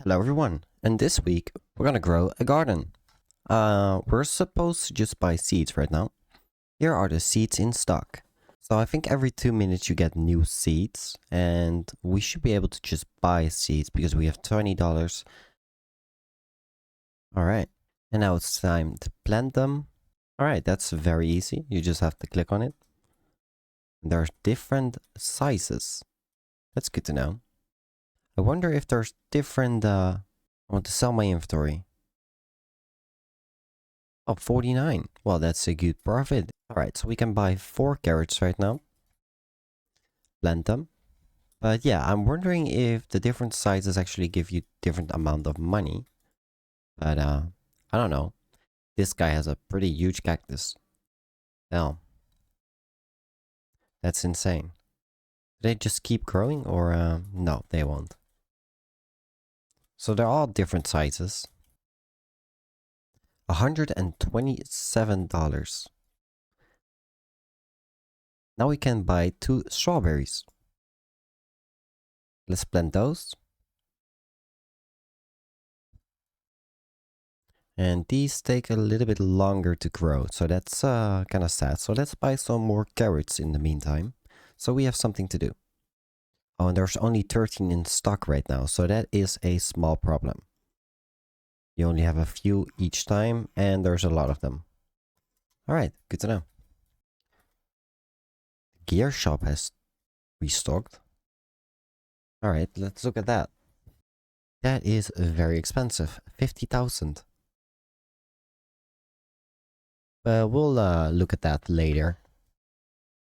Hello everyone, and this week we're gonna grow a garden. We're supposed to just buy seeds right now. Here are the seeds in stock. So I think every 2 minutes you get new seeds, and we should be able to just buy seeds because we have $20. Alright, and now it's time to plant them. Alright, that's very easy. You just have to click on it. There's different sizes. That's good to know. I wonder if there's different, I want to sell my inventory. Oh, 49. Well, that's a good profit. Alright, so we can buy 4 carrots right now. Plant them. But yeah, I'm wondering if the different sizes actually give you different amount of money. But I don't know. This guy has a pretty huge cactus. Now, that's insane. Do they just keep growing or no, they won't. So they're all different sizes. $127. Now we can buy 2 strawberries. Let's plant those. And these take a little bit longer to grow, so that's kind of sad. So let's buy some more carrots in the meantime, so we have something to do. Oh, and there's only 13 in stock right now, so that is a small problem. You only have a few each time, and there's a lot of them. Alright, good to know. The gear shop has restocked. Alright, let's look at that. That is very expensive, 50,000. We'll look at that later,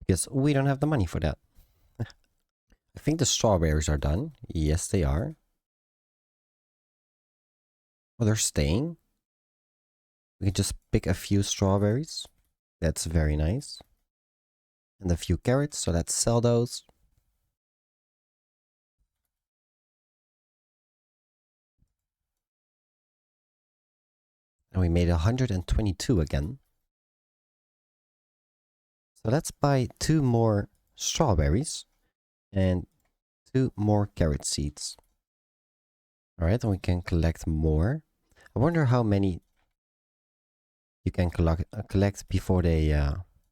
because we don't have the money for that. I think the strawberries are done. Yes, they are. Oh, they're staying. We can just pick a few strawberries. That's very nice. And a few carrots, so let's sell those. And we made 122 again. So let's buy 2 more strawberries and 2 more carrot seeds. Alright, and we can collect more. I wonder how many you can collect before they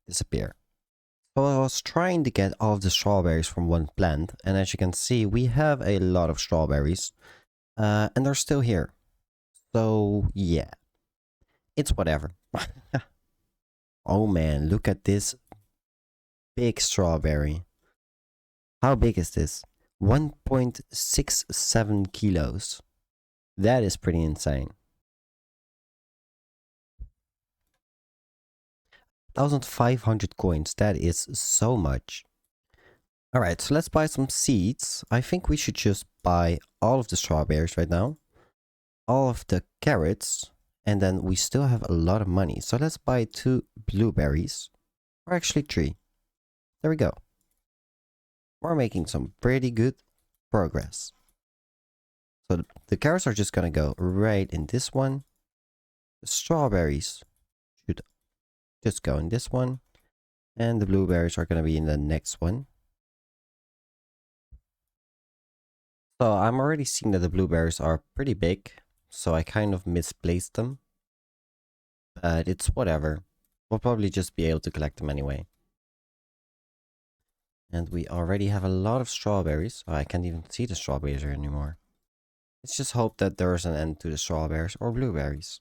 disappear. So I was trying to get all of the strawberries from one plant, and as you can see, we have a lot of strawberries, and they're still here. So yeah, it's whatever. Oh man, look at this big strawberry. How big is this? 1.67 kilos. That is pretty insane. 1,500 coins. That is so much. Alright, so let's buy some seeds. I think we should just buy all of the strawberries right now. All of the carrots. And then we still have a lot of money. So let's buy 2 blueberries. Or actually 3. There we go. We're making some pretty good progress. So the carrots are just gonna go right in this one. The strawberries should just go in this one. And the blueberries are gonna be in the next one. So I'm already seeing that the blueberries are pretty big. So I kind of misplaced them. But it's whatever. We'll probably just be able to collect them anyway. And we already have a lot of strawberries. Oh, I can't even see the strawberries here anymore. Let's just hope that there's an end to the strawberries or blueberries.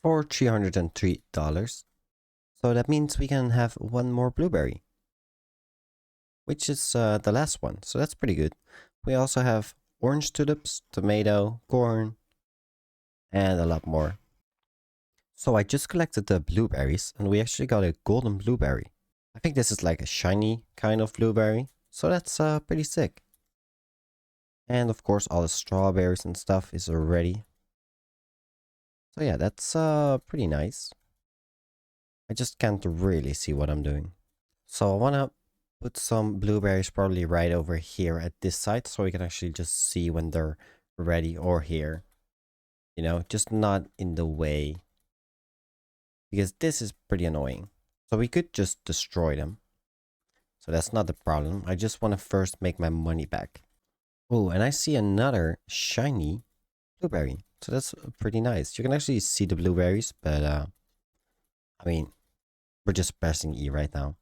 For $303. So that means we can have 1 more blueberry. Which is the last one. So that's pretty good. We also have orange tulips, tomato, corn, and a lot more. So I just collected the blueberries and we actually got a golden blueberry. I think this is like a shiny kind of blueberry. So that's pretty sick. And of course all the strawberries and stuff is ready. So yeah, that's pretty nice. I just can't really see what I'm doing. So I want to put some blueberries probably right over here at this side so we can actually just see when they're ready or here. You know, just not in the way. Because this is pretty annoying. So we could just destroy them. So that's not the problem. I just want to first make my money back. Oh, and I see another shiny blueberry. So that's pretty nice. You can actually see the blueberries, but I mean, we're just pressing E right now.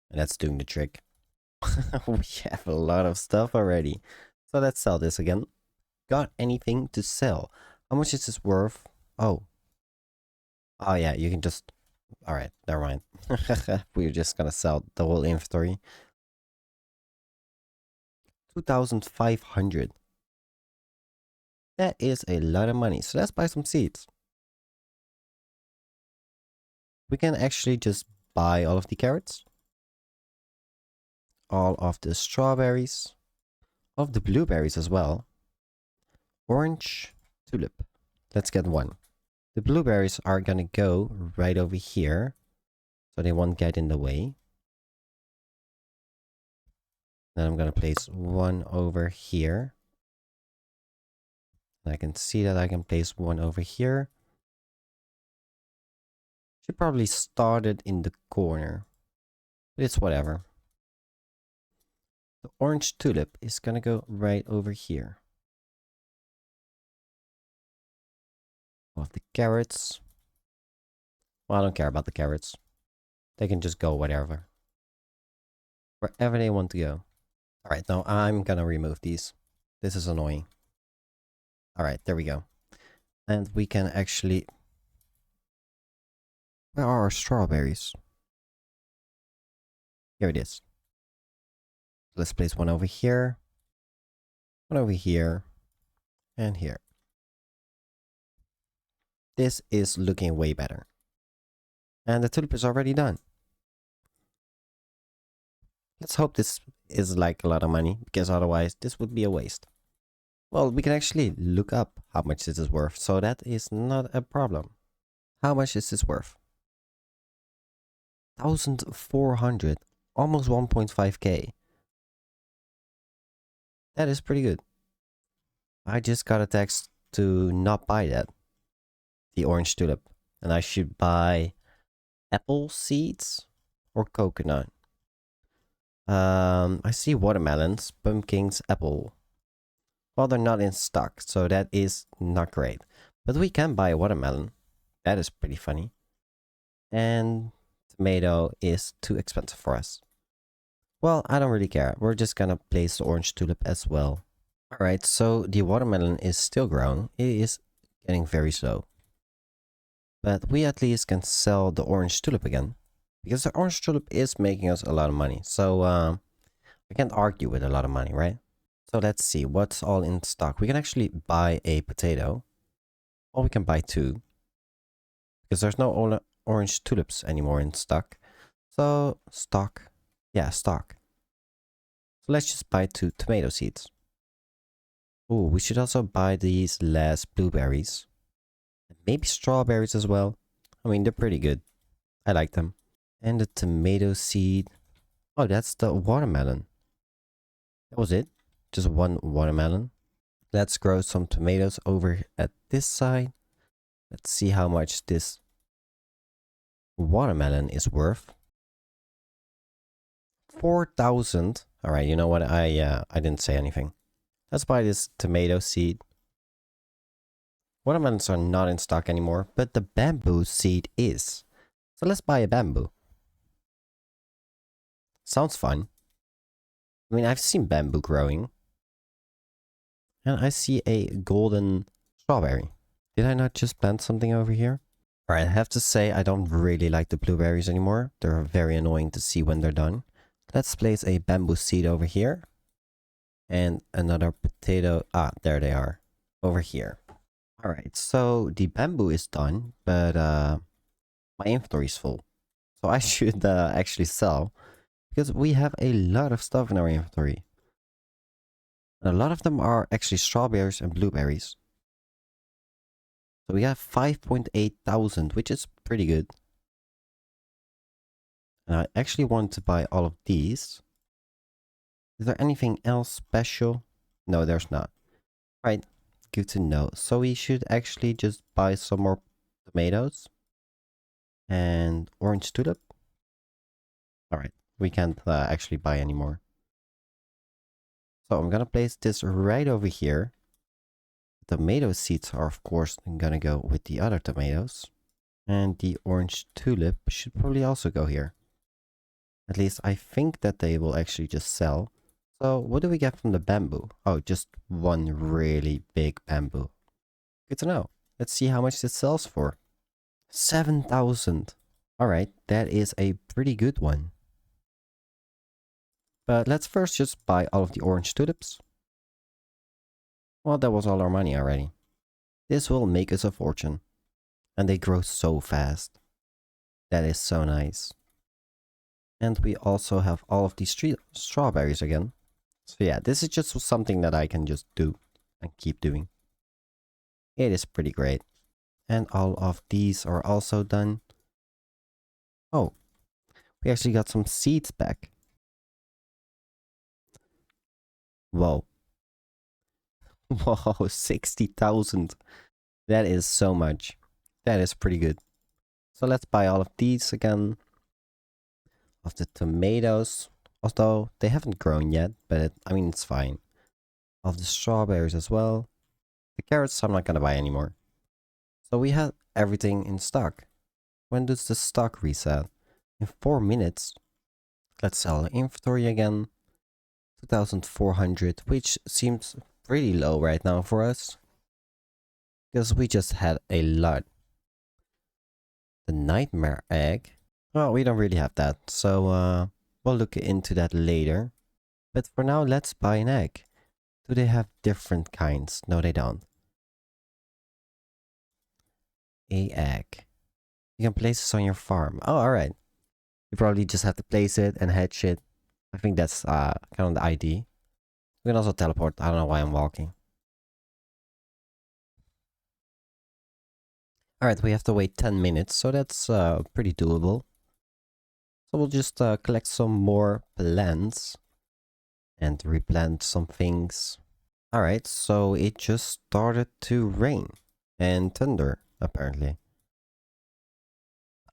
And that's doing the trick. We have a lot of stuff already. So let's sell this again. Got anything to sell? How much is this worth? Oh. Oh yeah, you can just... Alright, never mind. We're just gonna sell the whole inventory. 2,500. That is a lot of money. So let's buy some seeds. We can actually just buy all of the carrots. All of the strawberries. All of the blueberries as well. Orange tulip. Let's get one. The blueberries are gonna go right over here, so they won't get in the way. Then I'm gonna place one over here. And I can see that I can place one over here. Should probably start it in the corner. But it's whatever. The orange tulip is gonna go right over here. Of the carrots. Well, I don't care about the carrots. They can just go whatever. Wherever they want to go. Alright, now I'm gonna remove these. This is annoying. Alright, there we go. And we can actually... Where are our strawberries? Here it is. Let's place one over here. One over here. And here. This is looking way better. And the tulip is already done. Let's hope this is like a lot of money, because otherwise this would be a waste. Well, we can actually look up how much this is worth, so that is not a problem. How much is this worth? 1,400, almost 1.5k. That is pretty good. I just got a text to not buy that, the orange tulip, and I should buy apple seeds or coconut. I see watermelons, pumpkins, apple. Well, they're not in stock, so that is not great. But we can buy a watermelon. That is pretty funny. And tomato is too expensive for us. Well, I don't really care. We're just gonna place the orange tulip as well. Alright, so the watermelon is still growing. It is getting very slow. But we at least can sell the orange tulip again. Because the orange tulip is making us a lot of money. So, I can't argue with a lot of money, right? So let's see what's all in stock. We can actually buy a potato. Or we can buy two. Because there's no orange tulips anymore in stock. So, stock. Yeah, stock. So let's just buy 2 tomato seeds. Oh, we should also buy these last blueberries. Maybe strawberries as well. I mean, they're pretty good. I like them. And the tomato seed. Oh, that's the watermelon. That was it. Just one watermelon. Let's grow some tomatoes over at this side. Let's see how much this watermelon is worth. 4,000. All right, you know what? I didn't say anything. Let's buy this tomato seed. Watermelons are not in stock anymore, but the bamboo seed is. So let's buy a bamboo. Sounds fun. I mean, I've seen bamboo growing. And I see a golden strawberry. Did I not just plant something over here? Alright, I have to say I don't really like the blueberries anymore. They're very annoying to see when they're done. Let's place a bamboo seed over here. And another potato. Ah, there they are. Over here. Alright, so the bamboo is done, but my inventory is full. So I should actually sell, because we have a lot of stuff in our inventory. And a lot of them are actually strawberries and blueberries. So we have 5.8 thousand, which is pretty good. And I actually want to buy all of these. Is there anything else special? No, there's not. Right, good to know. So we should actually just buy some more tomatoes. And orange tulip. Alright, we can't actually buy anymore. So I'm gonna place this right over here. Tomato seeds are of course gonna go with the other tomatoes. And the orange tulip should probably also go here. At least I think that they will actually just sell. So what do we get from the bamboo? Oh, just one really big bamboo. Good to know. Let's see how much this sells for. 7,000. Alright, that is a pretty good one. But let's first just buy all of the orange tulips. Well, that was all our money already. This will make us a fortune. And they grow so fast. That is so nice. And we also have all of these strawberries again. So yeah, this is just something that I can just do and keep doing. It is pretty great. And all of these are also done. Oh, we actually got some seeds back. Whoa. Whoa, 60,000. That is so much. That is pretty good. So let's buy all of these again. Of the tomatoes. Although they haven't grown yet, but I mean, it's fine. Of the strawberries as well. The carrots I'm not gonna buy anymore. So we have everything in stock. When does the stock reset? In 4 minutes. Let's sell the inventory again. 2,400, which seems pretty low right now for us. Because we just had a lot. The nightmare egg. Well, we don't really have that. So we'll look into that later. But for now, let's buy an egg. Do they have different kinds? No, they don't. A egg. You can place this on your farm. Oh, alright. You probably just have to place it and hatch it. I think that's kind of the idea. We can also teleport. I don't know why I'm walking. Alright, we have to wait 10 minutes, so that's pretty doable. So we'll just collect some more plants and replant some things. Alright, so it just started to rain and thunder, apparently.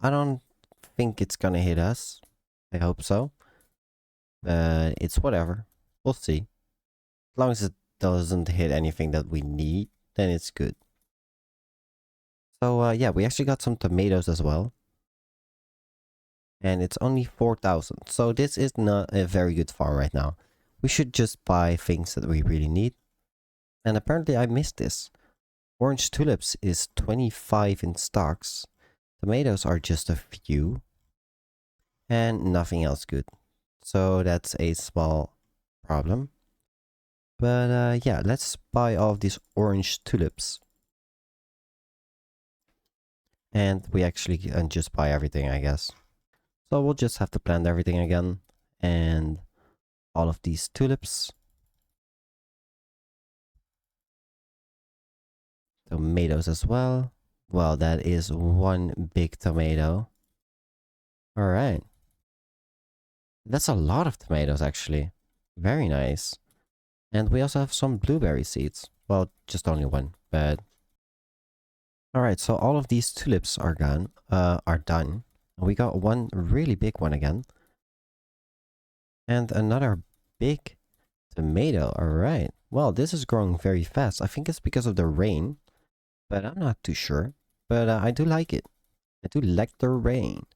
I don't think it's gonna hit us. I hope so. But it's whatever. We'll see. As long as it doesn't hit anything that we need, then it's good. So yeah, we actually got some tomatoes as well. And it's only 4,000. So this is not a very good farm right now. We should just buy things that we really need. And apparently I missed this. Orange tulips is 25 in stocks. Tomatoes are just a few. And nothing else good. So that's a small problem. But yeah, let's buy all of these orange tulips. And we actually can just buy everything, I guess. So we'll just have to plant everything again. And all of these tulips. Tomatoes as well. Well, that is one big tomato. Alright. That's a lot of tomatoes, actually. Very nice. And we also have some blueberry seeds. Well, just only one, but... Alright, so all of these tulips are done. We got one really big one again. And another big tomato. Alright. Well, this is growing very fast. I think it's because of the rain. But I'm not too sure. But I do like it. I do like the rain.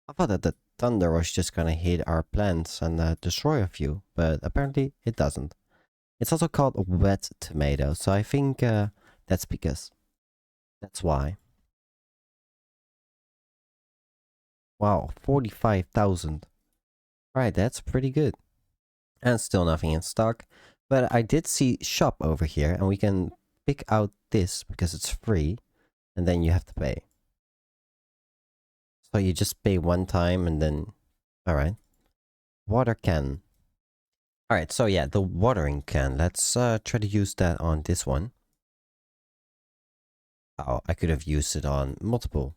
I thought that the thunder was just gonna hit our plants and destroy a few. But apparently it doesn't. It's also called a wet tomato. So I think that's because. That's why. Wow, 45,000. Alright, that's pretty good. And still nothing in stock. But I did see shop over here. And we can pick out this because it's free. And then you have to pay. So you just pay one time and then... Alright. Water can. Alright, so yeah, the watering can. Let's try to use that on this one. Oh, I could have used it on multiple.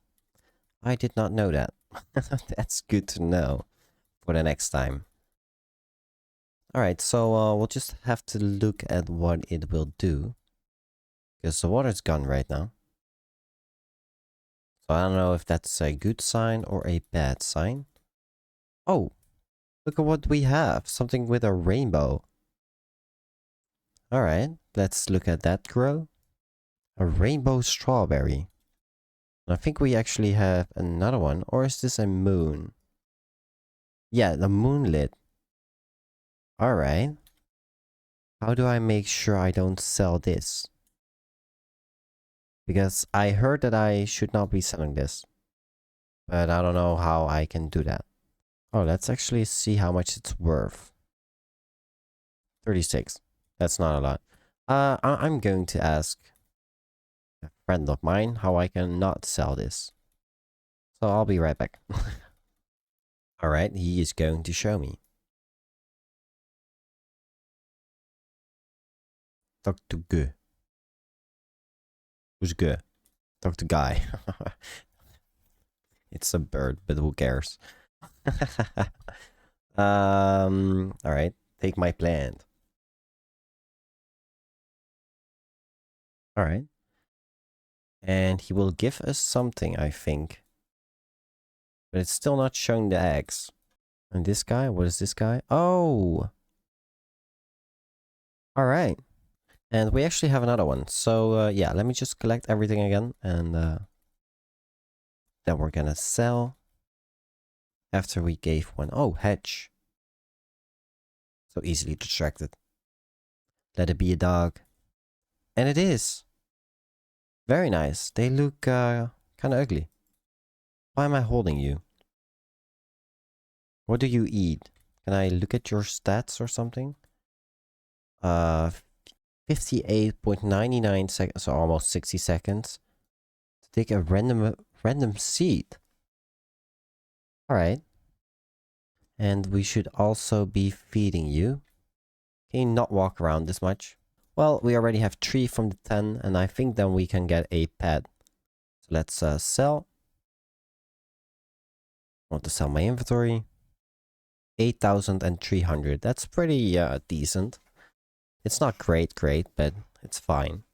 I did not know that. That's good to know for the next time. Alright, so we'll just have to look at what it will do. Because the water's gone right now. So I don't know if that's a good sign or a bad sign. Oh, look at what we have. Something with a rainbow. Alright, let's look at that grow. A rainbow strawberry. I think we actually have another one. Or is this a moon? Yeah, the moonlit. Alright. How do I make sure I don't sell this? Because I heard that I should not be selling this. But I don't know how I can do that. Oh, let's actually see how much it's worth. 36. That's not a lot. I'm going to ask a friend of mine how I can not sell this. So I'll be right back. Alright, he is going to show me. Talk to Gu. Who's Gu? Talk to Guy. It's a bird, but who cares? Alright, take my plant. Alright. And he will give us something, I think. But it's still not showing the eggs. And this guy? What is this guy? Oh! Alright. And we actually have another one. So, yeah, let me just collect everything again. And then we're gonna sell. After we gave one. Oh, hedge. So easily distracted. Let it be a dog. And it is. Very nice. They look kind of ugly. Why am I holding you? What do you eat? Can I look at your stats or something? 58.99 seconds, so almost 60 seconds. To take a random seed. Alright. And we should also be feeding you. Can you not walk around this much? Well, we already have 3 from the 10, and I think then we can get a pet. So let's sell. I want to sell my inventory. 8,300. That's pretty decent. It's not great, but it's fine.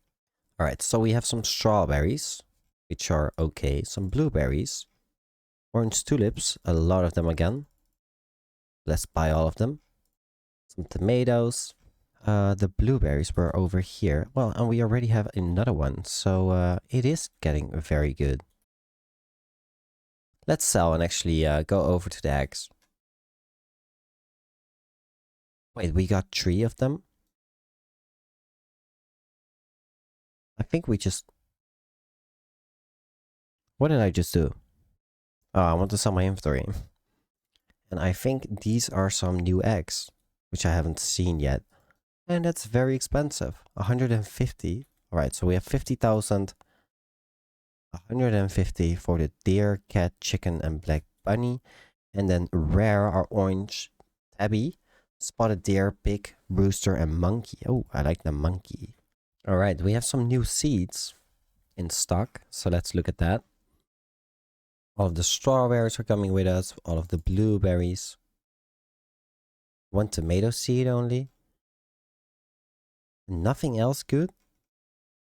Alright, so we have some strawberries, which are okay. Some blueberries. Orange tulips, a lot of them again. Let's buy all of them. Some tomatoes. The blueberries were over here. Well, and we already have another one, so it is getting very good. Let's sell and actually go over to the eggs. Wait, we got 3 of them? I think we just... What did I just do? Oh, I want to sell my inventory. And I think these are some new eggs, which I haven't seen yet. And that's very expensive. 150. Alright, so we have 50,000. 150 for the deer, cat, chicken, and black bunny. And then rare are orange, tabby, spotted deer, pig, rooster, and monkey. Oh, I like the monkey. Alright, we have some new seeds in stock. So let's look at that. All of the strawberries are coming with us. All of the blueberries. One tomato seed only. Nothing else good?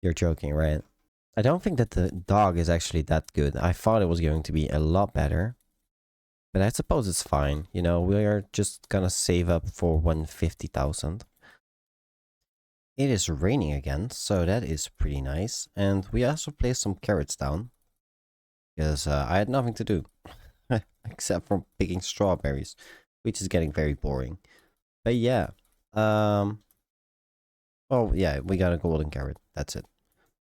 You're joking, right? I don't think that the dog is actually that good. I thought it was going to be a lot better. But I suppose it's fine. You know, we are just gonna save up for 150,000. It is raining again, so that is pretty nice. And we also placed some carrots down. Because I had nothing to do. Except for picking strawberries. Which is getting very boring. But yeah. Oh yeah, we got a golden carrot. That's it.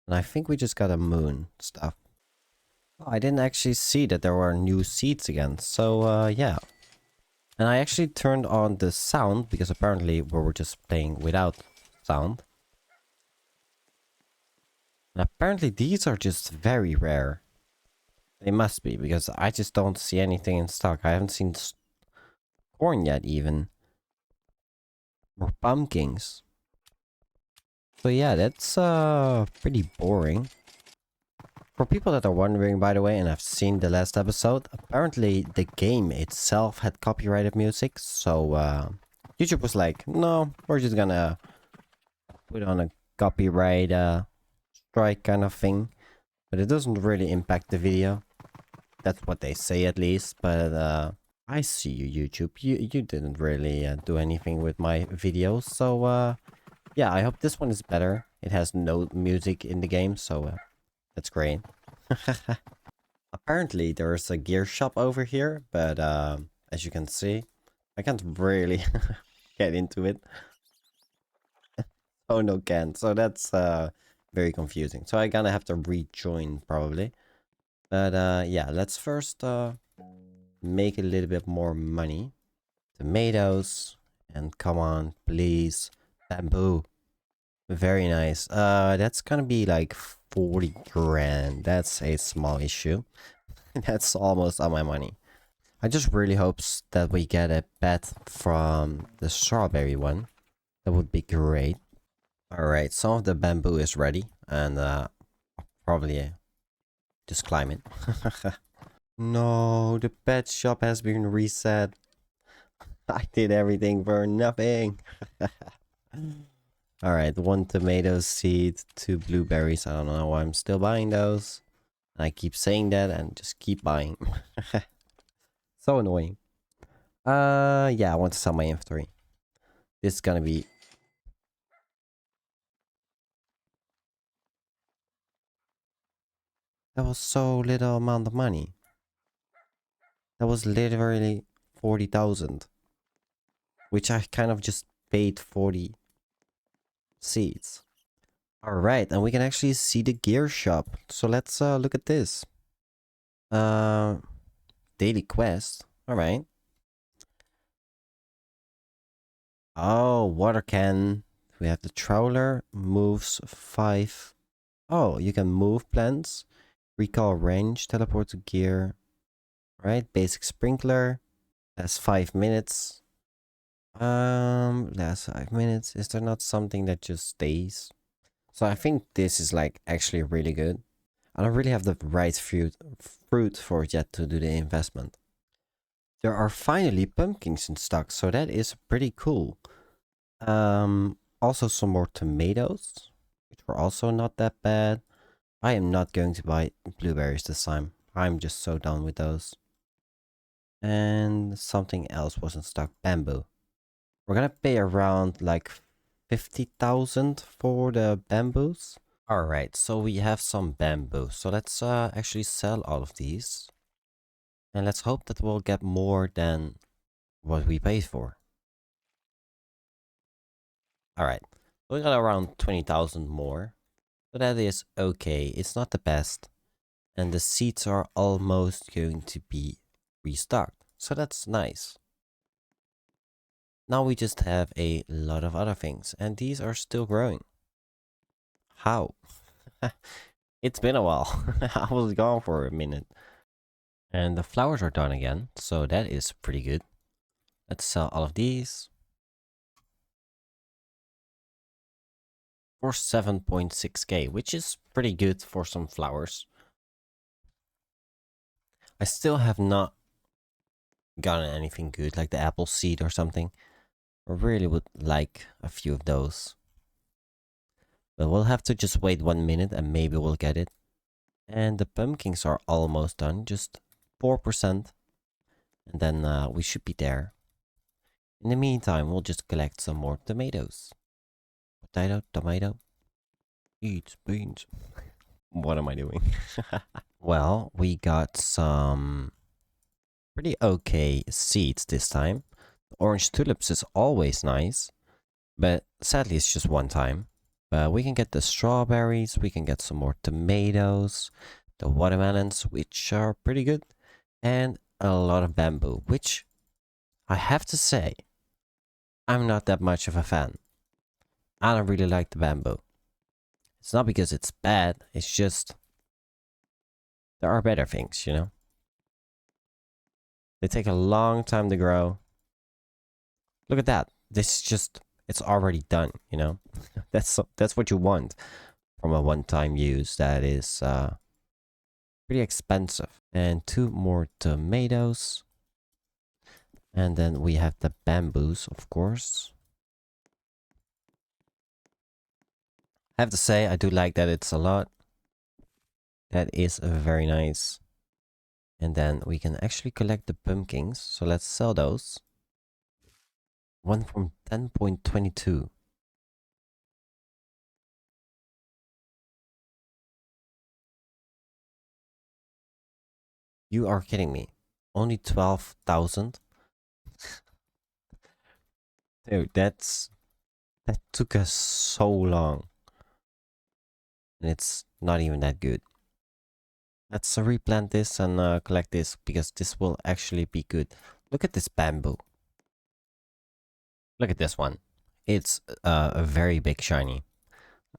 And I think we just got a moon stuff. Oh, I didn't actually see that there were new seeds again. So yeah. And I actually turned on the sound because apparently we were just playing without sound. And apparently these are just very rare. They must be because I just don't see anything in stock. I haven't seen corn yet even. Or pumpkins. So yeah, that's pretty boring. For people that are wondering, by the way, and I've seen the last episode, apparently the game itself had copyrighted music, so YouTube was like, no, we're just gonna put on a copyright strike kind of thing. But it doesn't really impact the video. That's what they say at least, but I see you, YouTube. You didn't really do anything with my videos, so Yeah, I hope this one is better. It has no music in the game, so that's great. Apparently, there's a gear shop over here, but as you can see, I can't really get into it. Oh no, can't. So that's very confusing. So I'm gonna have to rejoin probably. But yeah, let's first make a little bit more money. Tomatoes, and come on, please, bamboo. Very nice. That's gonna be like 40 grand. That's a small issue. That's almost all my money. I just really hopes that we get a pet from the strawberry one. That would be great. Alright, some of the bamboo is ready. And probably just climb it. No, the pet shop has been reset. I did everything for nothing. Alright, one tomato seed, two blueberries. I don't know why I'm still buying those. I keep saying that and just keep buying. So annoying. Yeah, I want to sell my inventory. This is gonna be... That was so little amount of money. That was literally 40,000. Which I kind of just paid 40 seeds. Alright, and we can actually see the gear shop. So let's look at this. Daily quest. Alright. Oh, water can. We have the trawler. Moves 5. Oh, you can move plants. Recall range. Teleport to gear. Right, basic sprinkler. That's 5 minutes. Last 5 minutes. Is there not something that just stays? So I think this is like actually really good. I don't really have the right fruit for it yet to do the investment. There are finally pumpkins in stock, so that is pretty cool. Also some more tomatoes, which were also not that bad. I am not going to buy blueberries this time. I'm just so done with those. And something else was in stock, bamboo. We're gonna pay around like 50,000 for the bamboos. Alright, so we have some bamboo. So let's actually sell all of these. And let's hope that we'll get more than what we paid for. Alright, we got around 20,000 more. So that is okay. It's not the best. And the seeds are almost going to be restocked. So that's nice. Now we just have a lot of other things. And these are still growing. How? It's been a while. I was gone for a minute. And the flowers are done again. So that is pretty good. Let's sell all of these. For 7.6k, which is pretty good for some flowers. I still have not gotten anything good, like the apple seed or something. I really would like a few of those. But we'll have to just wait 1 minute and maybe we'll get it. And the pumpkins are almost done, just 4%. And then we should be there. In the meantime, we'll just collect some more tomatoes. Potato, tomato. Eat beans. What am I doing? Well, we got some pretty okay seeds this time. Orange tulips is always nice, but sadly it's just one time. But we can get the strawberries, we can get some more tomatoes, the watermelons, which are pretty good, and a lot of bamboo, which I have to say, I'm not that much of a fan. I don't really like the bamboo. It's not because it's bad, it's just there are better things, you know? They take a long time to grow. Look at that. This is just, it's already done, you know? That's what you want from a one-time use that is pretty expensive. And 2 more tomatoes. And then we have the bamboos, of course. I have to say, I do like that it's a lot. That is very nice. And then we can actually collect the pumpkins. So let's sell those. One from 10.22. You are kidding me. Only 12,000? Dude, that took us so long. And it's not even that good. Let's replant this and collect this because this will actually be good. Look at this bamboo. Look at this one. It's a very big shiny.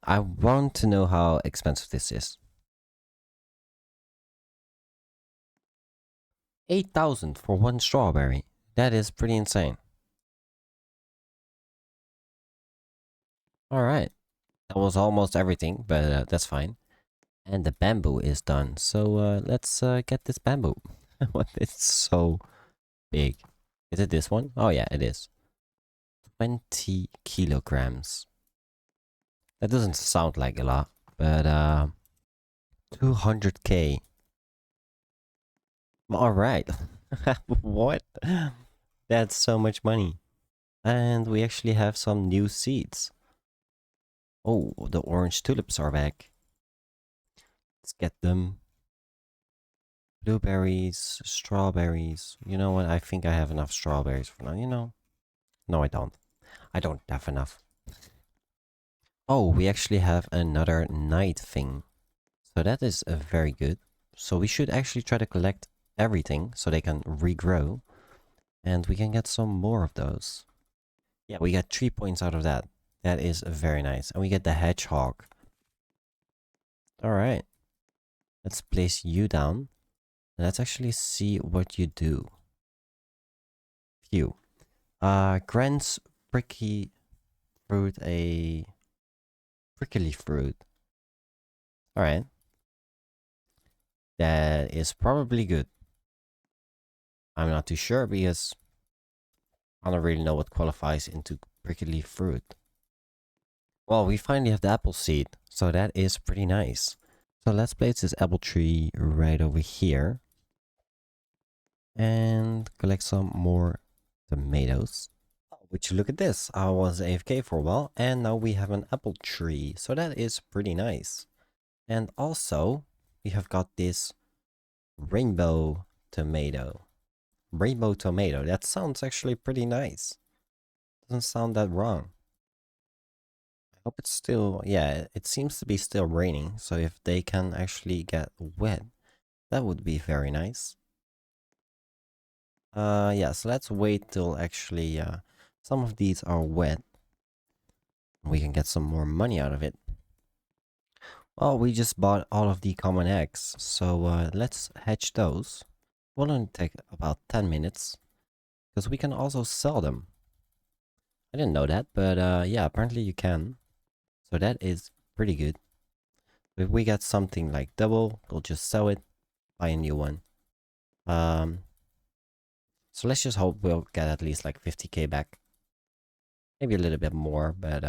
I want to know how expensive this is. 8,000 for one strawberry. That is pretty insane. Alright. That was almost everything, but that's fine. And the bamboo is done. So let's get this bamboo. What? It's so big. Is it this one? Oh yeah, it is. 20 kilograms. That doesn't sound like a lot, but 200k. Alright. What? That's so much money. And we actually have some new seeds. Oh, the orange tulips are back. Let's get them. Blueberries, strawberries. You know what? I think I have enough strawberries for now. You know? No, I don't. I don't have enough. Oh, we actually have another night thing. So that is very good. So we should actually try to collect everything so they can regrow. And we can get some more of those. Yeah, we got 3 points out of that. That is very nice. And we get the hedgehog. Alright. Let's place you down. Let's actually see what you do. Phew. Grants pricky fruit a prickly fruit. Alright. That is probably good. I'm not too sure because I don't really know what qualifies into prickly fruit. Well, we finally have the apple seed, so that is pretty nice. So let's place this apple tree right over here. And collect some more tomatoes. Would you look at this? I was AFK for a while, and now we have an apple tree. So that is pretty nice. And also, we have got this rainbow tomato. Rainbow tomato. That sounds actually pretty nice. Doesn't sound that wrong. I hope it's still, yeah, it seems to be still raining. So if they can actually get wet, that would be very nice. Yeah, so let's wait till actually some of these are wet. We can get some more money out of it. Well, we just bought all of the common eggs, so let's hatch those. Will only take about 10 minutes, because we can also sell them. I didn't know that, but yeah, apparently you can. So that is pretty good. If we get something like double, we'll just sell it, buy a new one. So let's just hope we'll get at least like 50k back. Maybe a little bit more, but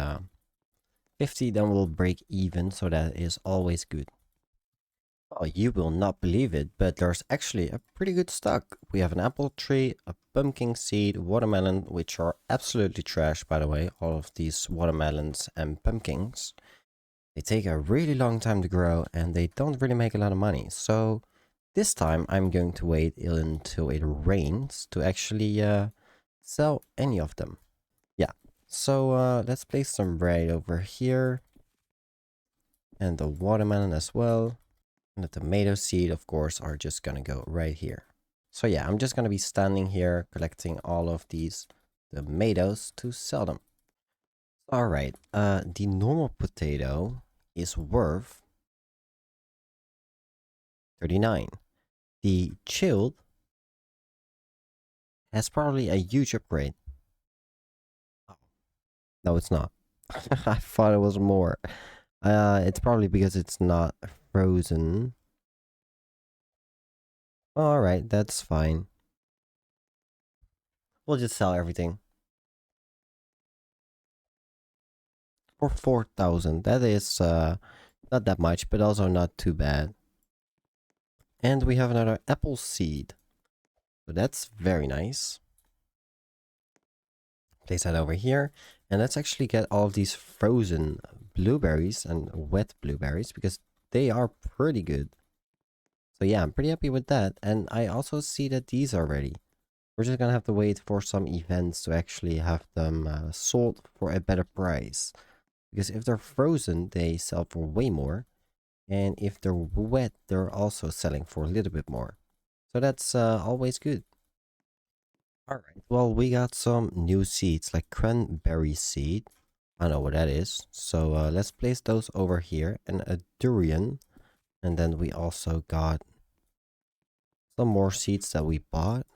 50, then we'll break even, so that is always good. Oh, you will not believe it, but there's actually a pretty good stock. We have an apple tree, a pumpkin seed, watermelon, which are absolutely trash, by the way. All of these watermelons and pumpkins. They take a really long time to grow, and they don't really make a lot of money. So this time, I'm going to wait until it rains to actually sell any of them. Yeah, so let's place some right over here. And the watermelon as well. And the tomato seed, of course, are just gonna go right here. So yeah, I'm just gonna be standing here collecting all of these tomatoes to sell them. All right, the normal potato is worth 39. The chilled has probably a huge upgrade. No, it's not. I thought it was more. It's probably because it's not frozen. All right, that's fine. We'll just sell everything for 4,000. That is not that much, but also not too bad. And we have another apple seed. So that's very nice. Place that over here. And let's actually get all of these frozen blueberries and wet blueberries because they are pretty good. So yeah, I'm pretty happy with that. And I also see that these are ready. We're just gonna have to wait for some events to actually have them sold for a better price. Because if they're frozen, they sell for way more. And if they're wet, they're also selling for a little bit more. So that's always good. Alright, well, we got some new seeds, like cranberry seed. I don't know what that is. So let's place those over here. And a durian. And then we also got some more seeds that we bought.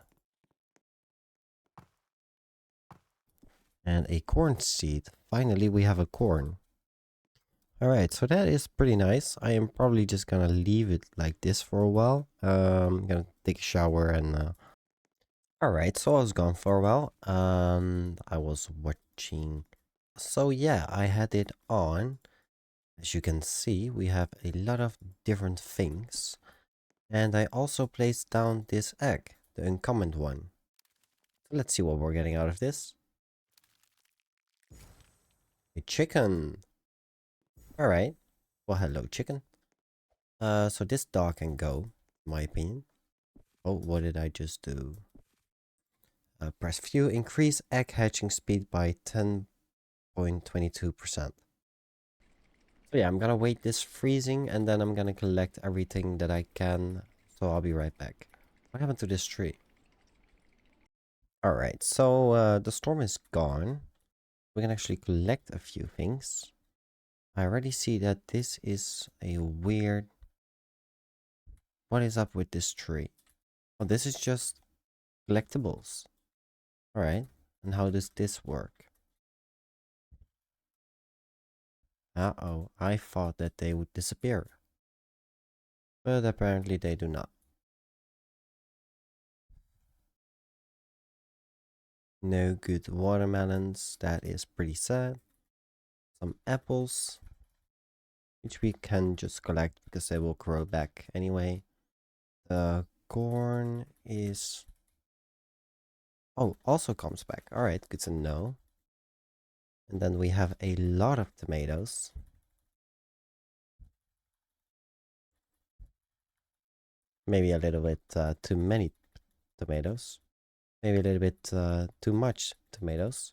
And a corn seed. Finally, we have a corn. Alright, so that is pretty nice. I am probably just gonna leave it like this for a while. I'm gonna take a shower and... Alright, so I was gone for a while. I was watching... So yeah, I had it on. As you can see, we have a lot of different things. And I also placed down this egg, the uncommon one. So let's see what we're getting out of this. A chicken. Alright. Well, hello, chicken. So this dog can go, in my opinion. Oh, what did I just do? Press view, increase egg hatching speed by 10.22%. So yeah, I'm gonna wait this freezing and then I'm gonna collect everything that I can. So I'll be right back. What happened to this tree? Alright, so the storm is gone. We can actually collect a few things. I already see that this is a weird... What is up with this tree? Oh, this is just collectibles. Alright, and how does this work? Uh-oh, I thought that they would disappear. But apparently they do not. No good watermelons, that is pretty sad. Some apples, which we can just collect because they will grow back anyway. The corn is... Oh, also comes back. Alright, good to know. And then we have a lot of tomatoes. Maybe a little bit too many tomatoes. Maybe a little bit too much tomatoes.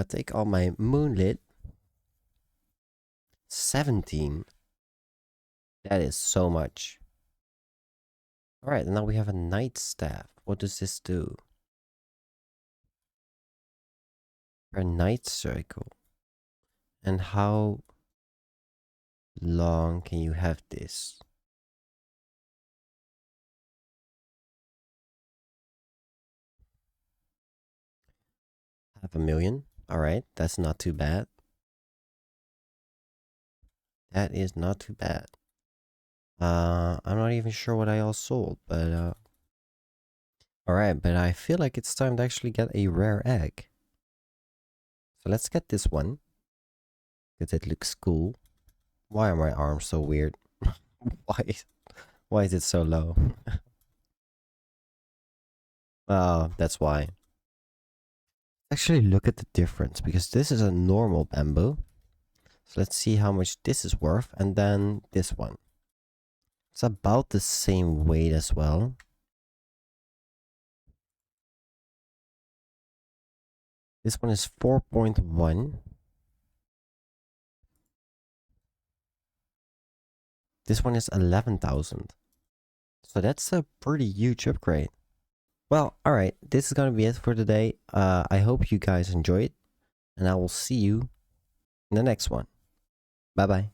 Take all my moonlit. 17. That is so much. Alright, now we have a night staff. What does this do? A night circle. And how long can you have this? 500,000. Alright, that's not too bad. That is not too bad. I'm not even sure what I all sold, but alright, but I feel like it's time to actually get a rare egg. So let's get this one. Because it looks cool. Why are my arms so weird? Why is it so low? Oh, that's why. Actually, look at the difference, because this is a normal bamboo. So let's see how much this is worth, and then this one. It's about the same weight as well. This one is 4.1. This one is 11,000. So that's a pretty huge upgrade. Well, alright, this is gonna be it for today. I hope you guys enjoyed, and I will see you in the next one. Bye bye.